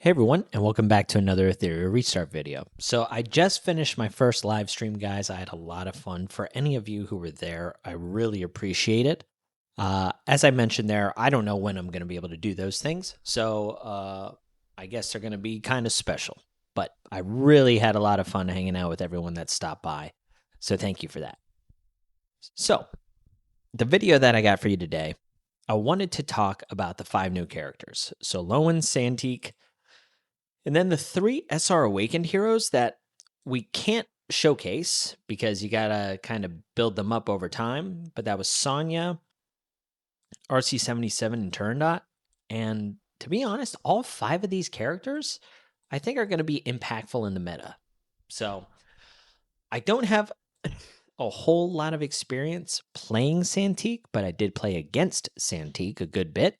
Hey everyone, and welcome back to another Etheria restart video. So I just finished my first live stream, guys. I had a lot of fun. For any of you who were there, I really appreciate it. As I mentioned there, I don't know when I'm going to be able to do those things, so I guess they're going to be kind of special. But I really had a lot of fun hanging out with everyone that stopped by, so thank you for that. So the video that I got for you today, I wanted to talk about the 5 new characters. So Loen, Santi, and then the 3 SR Awakened heroes that we can't showcase because you gotta kind of build them up over time. But that was Sonia, RC77, and Turandot. And to be honest, all 5 of these characters I think are going to be impactful in the meta. So I don't have a whole lot of experience playing Santi, but I did play against Santi a good bit,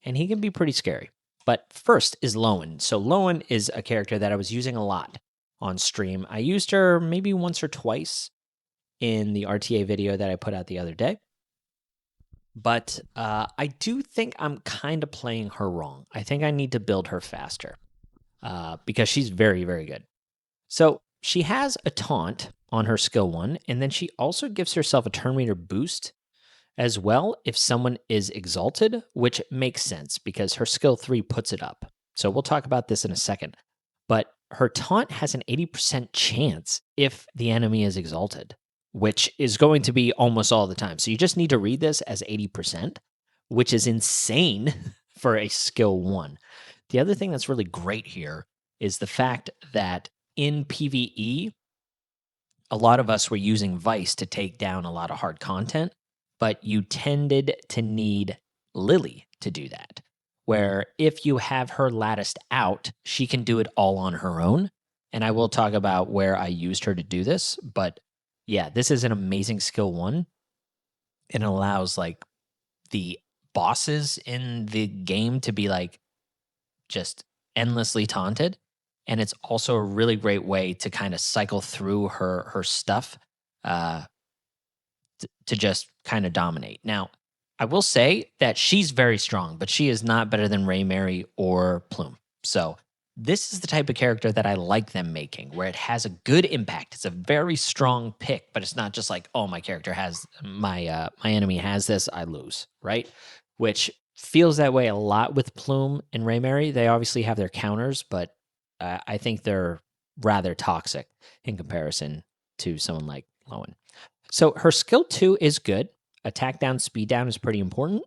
and he can be pretty scary. But first is Loen. So Loen is a character that I was using a lot on stream. I used her maybe once or twice in the RTA video that I put out the other day. But I do think I'm kind of playing her wrong. I think I need to build her faster because she's very, very good. So she has a taunt on her skill 1, and then she also gives herself a turn meter boost as well if someone is exalted, which makes sense because her skill 3 puts it up. So we'll talk about this in a second. But her taunt has an 80% chance if the enemy is exalted, which is going to be almost all the time. So you just need to read this as 80%, which is insane for a skill 1. The other thing that's really great here is the fact that in PvE, a lot of us were using Vice to take down a lot of hard content, but you tended to need Lily to do that. Where if you have her latticed out, she can do it all on her own. And I will talk about where I used her to do this. But yeah, this is an amazing skill 1. It allows like the bosses in the game to be like just endlessly taunted. And it's also a really great way to kind of cycle through her stuff to just kind of dominate. Now, I will say that she's very strong, but she is not better than Ray Mary or Plume. So this is the type of character that I like them making, where it has a good impact. It's a very strong pick, but it's not just like, oh, my character has my enemy has this, I lose, right? Which feels that way a lot with Plume and Ray Mary. They obviously have their counters, but I think they're rather toxic in comparison to someone like Loen. So her skill 2 is good. Attack down, speed down is pretty important.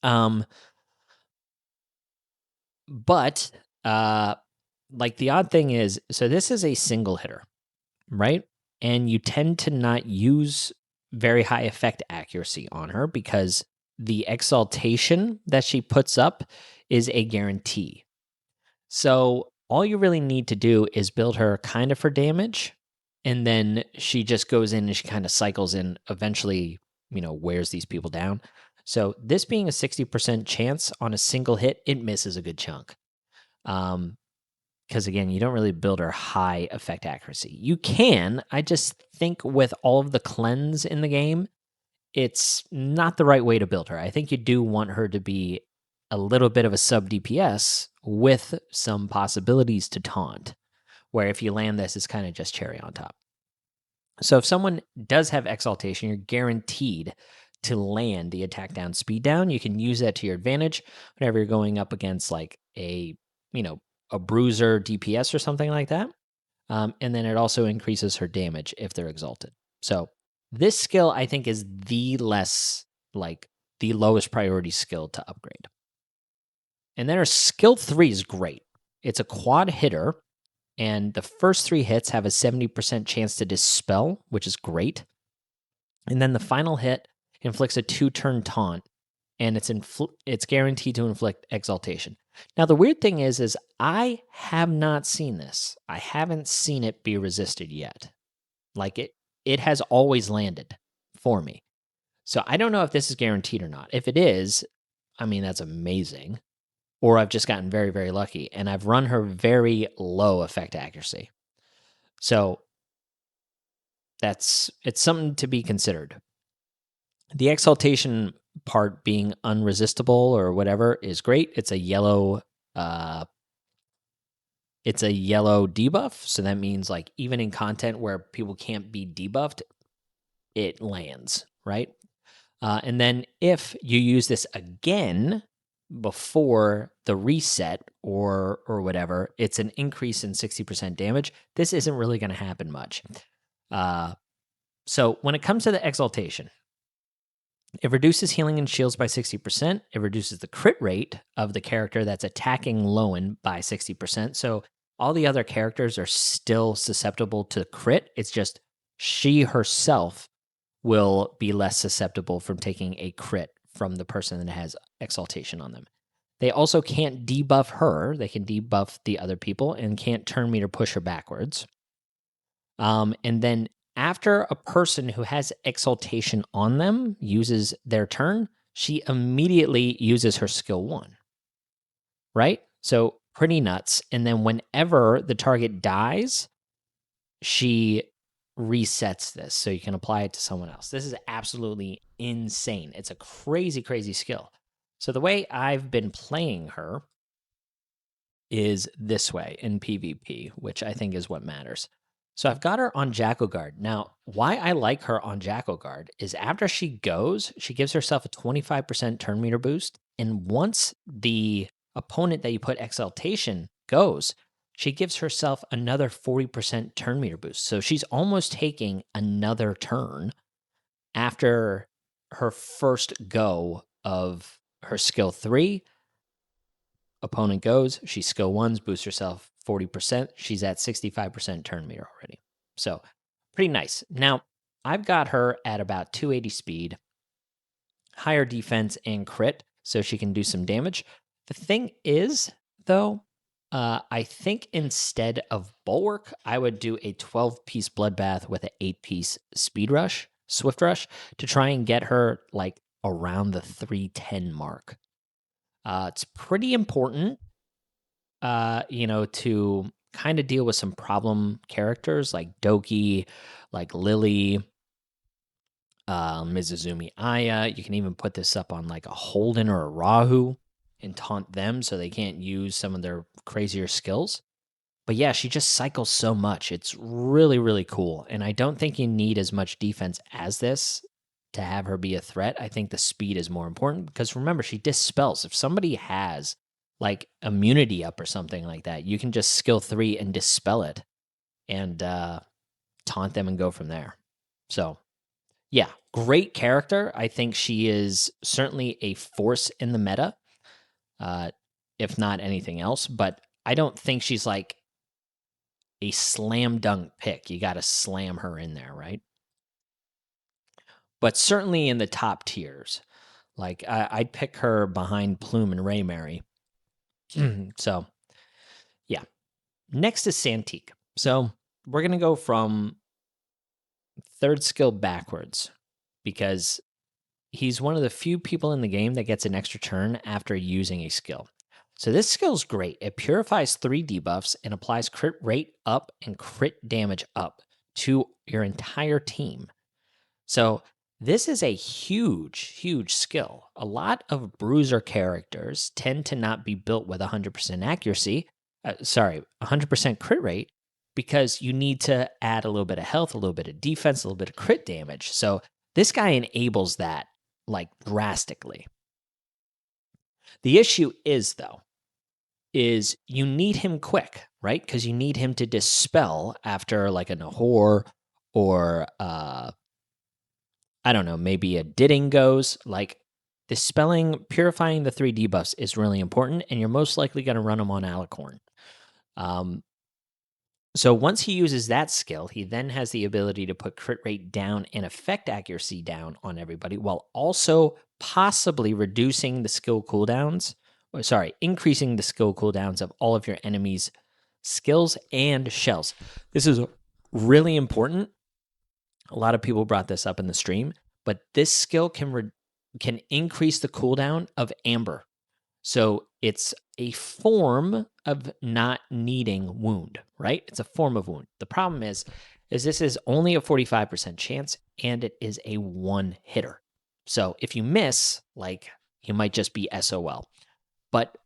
But like the odd thing is, so this is a single hitter, right? And you tend to not use very high effect accuracy on her because the exaltation that she puts up is a guarantee. So all you really need to do is build her kind of for damage, and then she just goes in and she kind of cycles in, eventually, wears these people down. So this being a 60% chance on a single hit, it misses a good chunk. Because again, you don't really build her high effect accuracy. You can, I just think with all of the cleanse in the game, it's not the right way to build her. I think you do want her to be a little bit of a sub DPS with some possibilities to taunt, where if you land this, it's kind of just cherry on top. So if someone does have exaltation, you're guaranteed to land the attack down, speed down. You can use that to your advantage whenever you're going up against like a bruiser DPS or something like that. And then it also increases her damage if they're exalted. So this skill, I think, is the lowest priority skill to upgrade. And then her skill 3 is great. It's a quad hitter, and the first 3 hits have a 70% chance to dispel, which is great. And then the final hit inflicts a 2-turn taunt, and it's guaranteed to inflict exaltation. Now, the weird thing is I have not seen this. I haven't seen it be resisted yet. Like it has always landed for me. So I don't know if this is guaranteed or not. If it is, I mean, that's amazing. Or I've just gotten very, very lucky, and I've run her very low effect accuracy. So it's something to be considered. The exaltation part being unresistible or whatever is great. It's a yellow it's a yellow debuff. So that means like even in content where people can't be debuffed, it lands, right? And then if you use this again before the reset or whatever, it's an increase in 60% damage. This isn't really going to happen much. So when it comes to the exaltation, it reduces healing and shields by 60%. It reduces the crit rate of the character that's attacking Loen by 60%. So all the other characters are still susceptible to crit. It's just she herself will be less susceptible from taking a crit from the person that has exaltation on them. They also can't debuff her. They can debuff the other people and can't turn meter push her backwards. And then after a person who has exaltation on them uses their turn, she immediately uses her skill 1. Right? So pretty nuts. And then whenever the target dies, she resets this. So you can apply it to someone else. This is absolutely insane. It's a crazy, crazy skill. So the way I've been playing her is this way in PvP, which I think is what matters. So I've got her on Jackal Guard. Now, why I like her on Jackal Guard is after she goes, she gives herself a 25% turn meter boost. And once the opponent that you put exaltation goes, she gives herself another 40% turn meter boost. So she's almost taking another turn after her first go of her skill 3. Opponent goes, she skill 1s, boosts herself 40%. She's at 65% turn meter already. So pretty nice. Now, I've got her at about 280 speed, higher defense and crit, so she can do some damage. The thing is, though, I think instead of Bulwark, I would do a 12-piece Bloodbath with an 8-piece Speed Rush, Swift Rush, to try and get her like around the 310 mark. It's pretty important, to kind of deal with some problem characters like Doki, like Lily, Mizuzumi Aya. You can even put this up on like a Holden or a Rahu and taunt them so they can't use some of their crazier skills. But yeah, she just cycles so much. It's really, really cool. And I don't think you need as much defense as this to have her be a threat. I think the speed is more important because remember, she dispels. If somebody has like immunity up or something like that, you can just skill 3 and dispel it and taunt them and go from there. So yeah, great character. I think she is certainly a force in the meta, if not anything else. But I don't think she's like a slam dunk pick. You got to slam her in there, right? But certainly in the top tiers. Like I'd pick her behind Plume and Raymary. So yeah. Next is Santi. So we're going to go from third skill backwards because he's one of the few people in the game that gets an extra turn after using a skill. So this skill is great. It purifies 3 debuffs and applies crit rate up and crit damage up to your entire team. So this is a huge, huge skill. A lot of bruiser characters tend to not be built with 100% accuracy, 100% crit rate, because you need to add a little bit of health, a little bit of defense, a little bit of crit damage. So this guy enables that like drastically. The issue is, though, is you need him quick, right? Because you need him to dispel after like a Nahor or I don't know, maybe a Didding goes. Like dispelling, purifying the 3 debuffs is really important, and you're most likely going to run them on Alicorn. So once he uses that skill, he then has the ability to put crit rate down and effect accuracy down on everybody, while also possibly reducing the skill cooldowns. Increasing the skill cooldowns of all of your enemies' skills and shells. This is really important. A lot of people brought this up in the stream, but this skill can increase the cooldown of Amber. So it's a form of not needing wound, right? It's a form of wound. The problem is this is only a 45% chance, and it is a one hitter. So if you miss, like you might just be SOL. But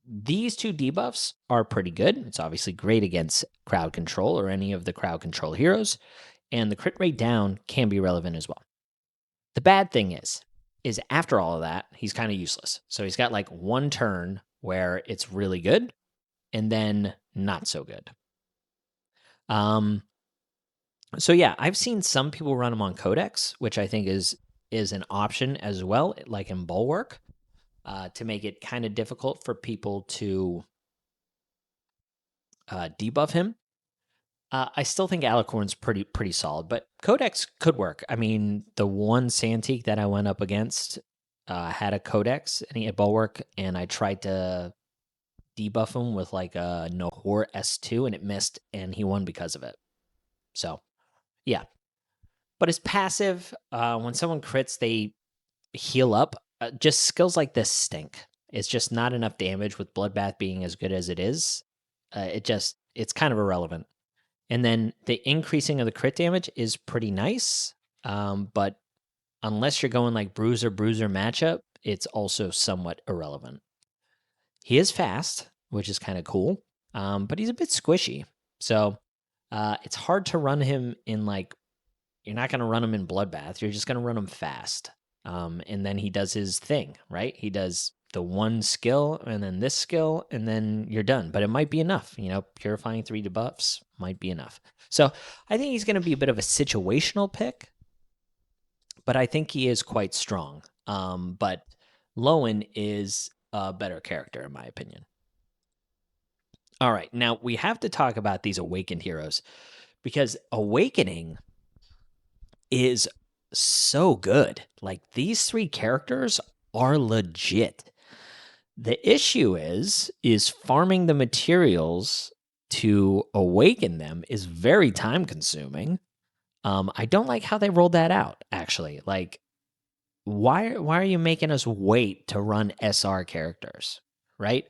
These two debuffs are pretty good. It's obviously great against crowd control or any of the crowd control heroes, and the crit rate down can be relevant as well. The bad thing is after all of that, he's kind of useless. So he's got like one turn where it's really good and then not so good. So yeah, I've seen some people run him on Codex, which I think is an option as well, like in Bulwark, to make it kind of difficult for people to debuff him. I still think Alicorn's pretty solid, but Codex could work. I mean, the one Santi that I went up against had a Codex and he had Bulwark, and I tried to debuff him with like a Nahor S2, and it missed, and he won because of it. So, yeah. But his passive, when someone crits, they heal up. Just skills like this stink. It's just not enough damage with Bloodbath being as good as it is. It's kind of irrelevant. And then the increasing of the crit damage is pretty nice. But unless you're going like bruiser matchup, it's also somewhat irrelevant. He is fast, which is kind of cool. But he's a bit squishy. So it's hard to run him in like, you're not going to run him in Bloodbath. You're just going to run him fast. And then he does his thing, right? He does the one skill and then this skill, and then you're done. But it might be enough. Purifying 3 debuffs might be enough. So I think he's going to be a bit of a situational pick, but I think he is quite strong. But Loen is a better character, in my opinion. All right, now we have to talk about these awakened heroes, because Awakening is so good. Like, these 3 characters are legit. The issue is farming the materials to awaken them is very time consuming. I don't like how they rolled that out, actually. Like, why are you making us wait to run SR characters, right?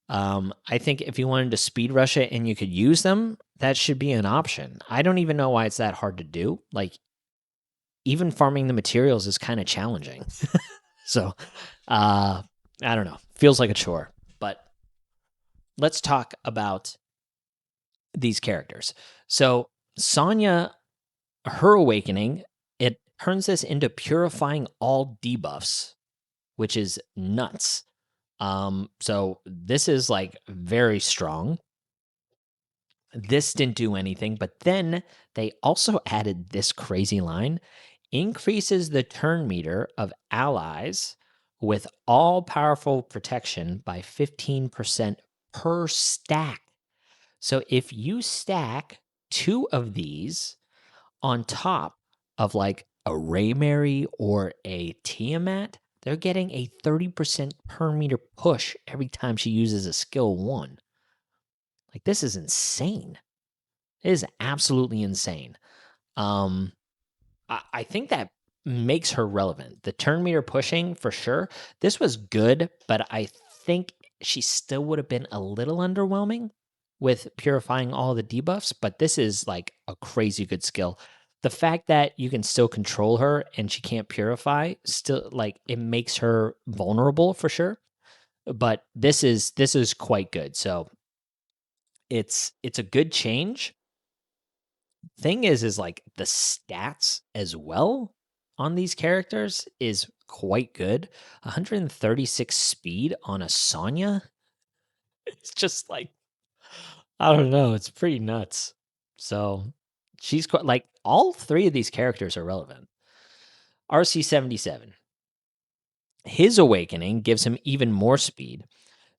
I think if you wanted to speed rush it and you could use them, that should be an option. I don't even know why it's that hard to do. Like, even farming the materials is kind of challenging. So, I don't know. Feels like a chore. But let's talk about these characters. So, Sonia, her awakening, it turns this into purifying all debuffs, which is nuts. So this is like very strong. This didn't do anything, but then they also added this crazy line: increases the turn meter of allies with all powerful protection by 15% per stack. So if you stack 2 of these on top of like a Raymary or a Tiamat, they're getting a 30% per meter push every time she uses a skill 1. Like, this is insane. It is absolutely insane. I think that makes her relevant. The turn meter pushing, for sure. This was good, but I think she still would have been a little underwhelming with purifying all the debuffs, but this is like a crazy good skill. The fact that you can still control her and she can't purify, still, like, it makes her vulnerable for sure. But this is quite good. So it's a good change. Thing is like the stats as well on these characters is quite good. 136 speed on a Sonia. It's just like, I don't know, it's pretty nuts. So she's quite, like, all 3 of these characters are relevant. RC77. His awakening gives him even more speed.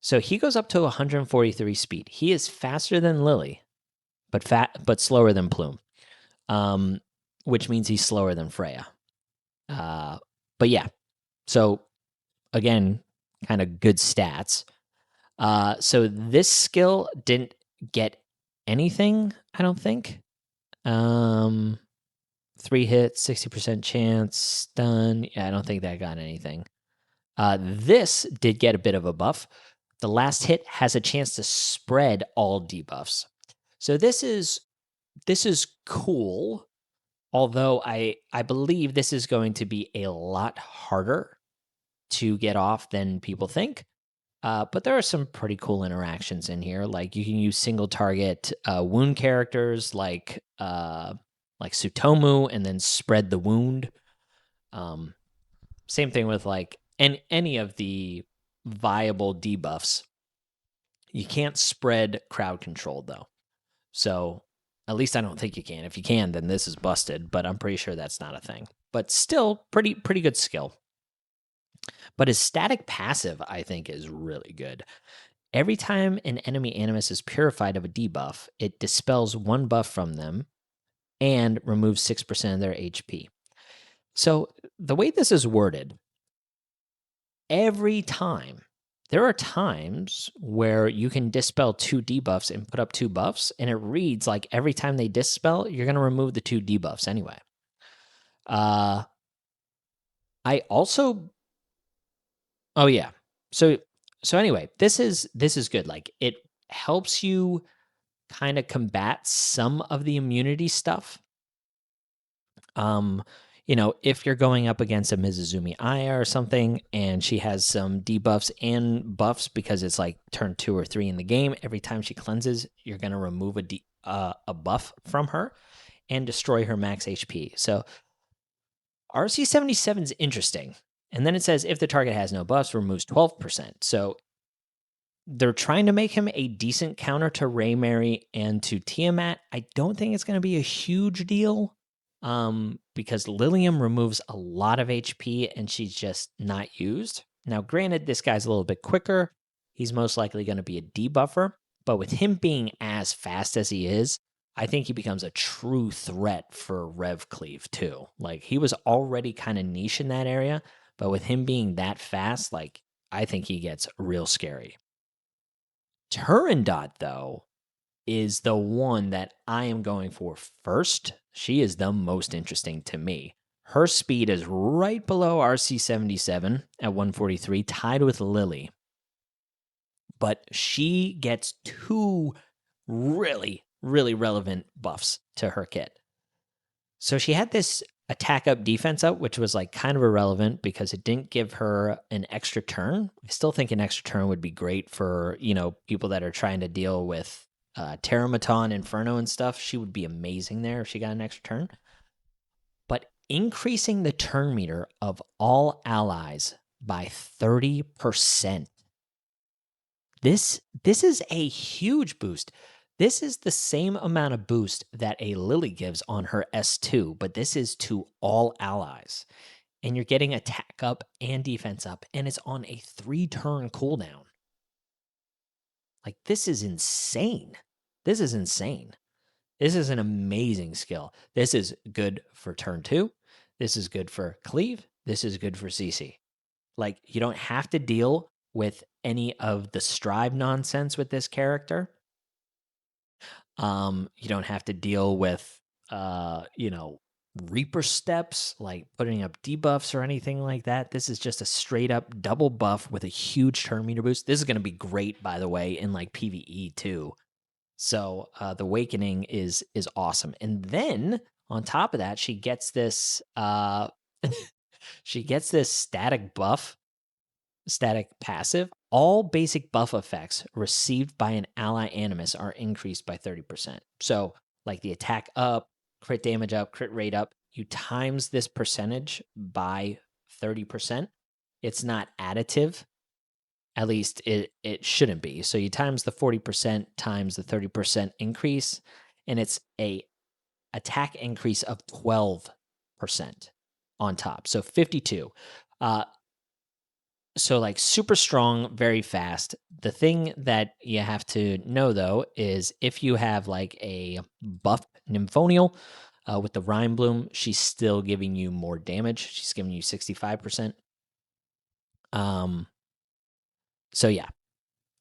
So he goes up to 143 speed. He is faster than Lily, but slower than Plume. Which means he's slower than Freya. But yeah, so again, kind of good stats. So this skill didn't get anything, I don't think. 3 hits, 60% chance, stun. Yeah, I don't think that got anything. This did get a bit of a buff. The last hit has a chance to spread all debuffs. So this is cool. Although I believe this is going to be a lot harder to get off than people think. But there are some pretty cool interactions in here. Like you can use single target wound characters like Sutomu and then spread the wound. Same thing with like any of the viable debuffs. You can't spread crowd control though. So at least I don't think you can. If you can, then this is busted, but I'm pretty sure that's not a thing. But still pretty good skill. But his static passive, I think, is really good. Every time an enemy animus is purified of a debuff, it dispels one buff from them and removes 6% of their HP. So the way this is worded, every time, there are times where you can dispel 2 debuffs and put up 2 buffs, and it reads like every time they dispel, you're going to remove the 2 debuffs anyway. I also, oh yeah. So anyway, this is good. Like it helps you kind of combat some of the immunity stuff. If you're going up against a Mizuzumi Aya or something, and she has some debuffs and buffs because it's like turn 2 or 3 in the game, every time she cleanses, you're going to remove a buff from her and destroy her max HP. So RC77 is interesting. And then it says if the target has no buffs, removes 12%. So they're trying to make him a decent counter to Raymary and to Tiamat. I don't think it's going to be a huge deal because Lilium removes a lot of HP and she's just not used. Now, granted, this guy's a little bit quicker. He's most likely going to be a debuffer, but with him being as fast as he is, I think he becomes a true threat for Rev Cleave too. Like he was already kind of niche in that area, but with him being that fast, like I think he gets real scary. Turandot, though, is the one that I am going for first. She is the most interesting to me. Her speed is right below RC77 at 143, tied with Lily. But she gets 2 really, really relevant buffs to her kit. So she had this attack up, defense up, which was like kind of irrelevant because it didn't give her an extra turn. I still think an extra turn would be great for, people that are trying to deal with Terramaton, Inferno, and stuff. She would be amazing there if she got an extra turn. But increasing the turn meter of all allies by 30%. This is a huge boost. This is the same amount of boost that a Lily gives on her S2, but this is to all allies. And you're getting attack up and defense up, and it's on a 3-turn cooldown. Like, this is insane. This is insane. This is an amazing skill. This is good for turn 2. This is good for cleave. This is good for CC. Like, you don't have to deal with any of the strive nonsense with this character. You don't have to deal with, Reaper steps, like putting up debuffs or anything like that. This is just a straight up double buff with a huge turn meter boost. This is going to be great, by the way, in like PvE too. So the Awakening is awesome. And then on top of that, she gets this she gets this static buff, static passive. All basic buff effects received by an ally animus are increased by 30%. So like the attack up, crit damage up, crit rate up, you times this percentage by 30%. It's not additive. At least it shouldn't be. So you times the 40% times the 30% increase, and it's a attack increase of 12% on top. So 52. So like super strong, very fast. The thing that you have to know though is if you have like a buff Nymphonial with the Rhyme Bloom, she's still giving you more damage. She's giving you 65%. So yeah,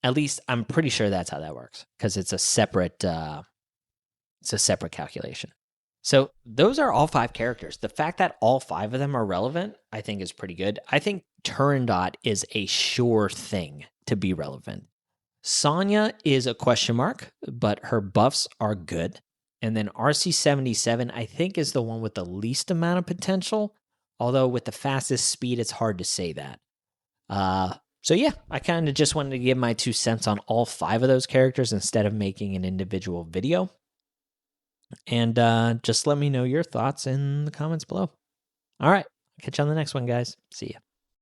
at least I'm pretty sure that's how that works because it's a separate calculation. So those are all 5 characters. The fact that all 5 of them are relevant, I think is pretty good. I think Turandot is a sure thing to be relevant. Sonia is a question mark, but her buffs are good. And then RC77, I think, is the one with the least amount of potential. Although with the fastest speed, it's hard to say that. So yeah, I kind of just wanted to give my 2 cents on all 5 of those characters instead of making an individual video. And just let me know your thoughts in the comments below. All right, catch you on the next one, guys. See ya.